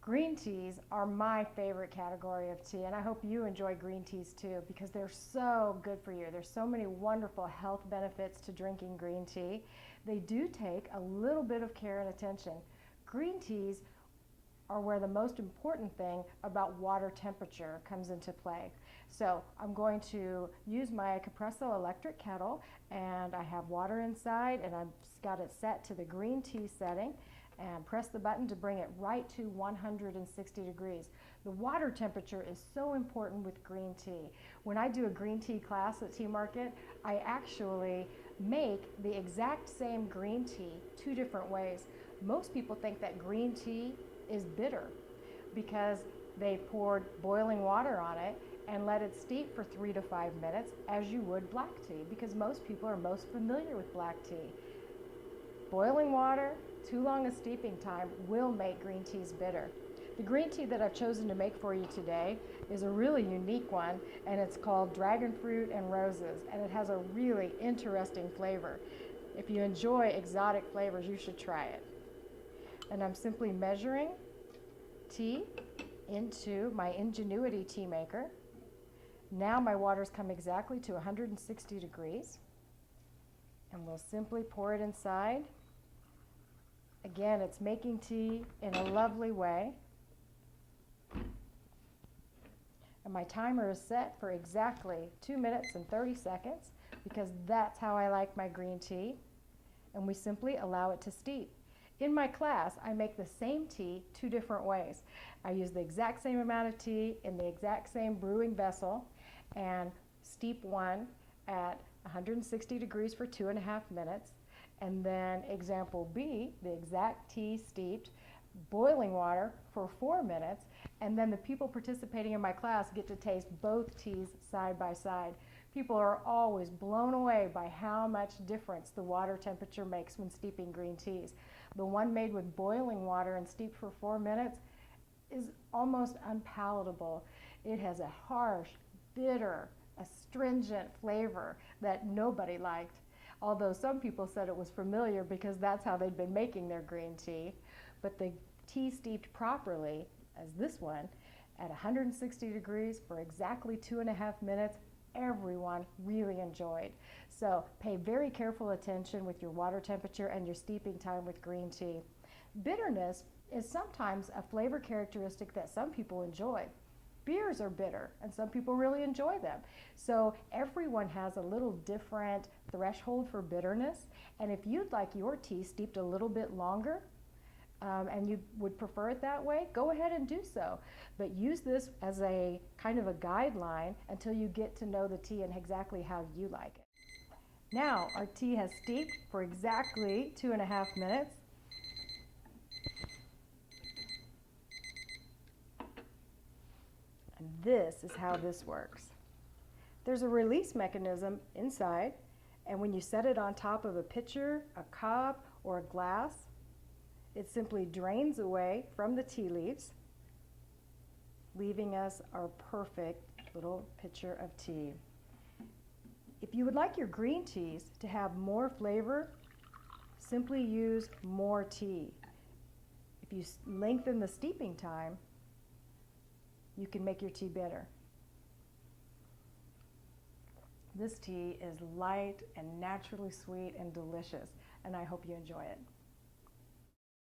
Green teas are my favorite category of tea, and I hope you enjoy green teas too because they're so good for you. There's so many wonderful health benefits to drinking green tea. They do take a little bit of care and attention. Green teas are where the most important thing about water temperature comes into play. So I'm going to use my Capresso electric kettle, and I have water inside, and I've got it set to the green tea setting, and press the button to bring it right to 160 degrees. The water temperature is so important with green tea. When I do a green tea class at Tea Market, I actually make the exact same green tea two different ways. Most people think that green tea is bitter because they poured boiling water on it and let it steep for 3 to 5 minutes as you would black tea, because most people are most familiar with black tea. Boiling water, too long a steeping time will make green teas bitter. The green tea that I've chosen to make for you today is a really unique one, and it's called Dragon Fruit and Roses, and it has a really interesting flavor. If you enjoy exotic flavors, you should try it. And I'm simply measuring tea into my Ingenuity tea maker. Now my water's come exactly to 160 degrees, and we'll simply pour it inside. Again, it's making tea in a lovely way. And my timer is set for exactly 2 minutes and 30 seconds because that's how I like my green tea. And we simply allow it to steep. In my class, I make the same tea two different ways. I use the exact same amount of tea in the exact same brewing vessel and steep one at 160 degrees for 2.5 minutes. And then example B, the exact tea steeped, boiling water for 4 minutes. And then the people participating in my class get to taste both teas side by side. People are always blown away by how much difference the water temperature makes when steeping green teas. The one made with boiling water and steeped for 4 minutes is almost unpalatable. It has a harsh, bitter, astringent flavor that nobody liked, although some people said it was familiar because that's how they'd been making their green tea. But the tea steeped properly, as this one, at 160 degrees for exactly 2.5 minutes, everyone really enjoyed. So pay very careful attention with your water temperature and your steeping time with green tea. Bitterness is sometimes a flavor characteristic that some people enjoy. Beers are bitter, and some people really enjoy them. So everyone has a little different threshold for bitterness, and if you'd like your tea steeped a little bit longer, and you would prefer it that way, go ahead and do so. But use this as a kind of a guideline until you get to know the tea and exactly how you like it. Now our tea has steeped for exactly 2.5 minutes. And this is how this works. There's a release mechanism inside, and when you set it on top of a pitcher, a cup, or a glass, it simply drains away from the tea leaves, leaving us our perfect little pitcher of tea. If you would like your green teas to have more flavor, simply use more tea. If you lengthen the steeping time, you can make your tea bitter. This tea is light and naturally sweet and delicious, and I hope you enjoy it.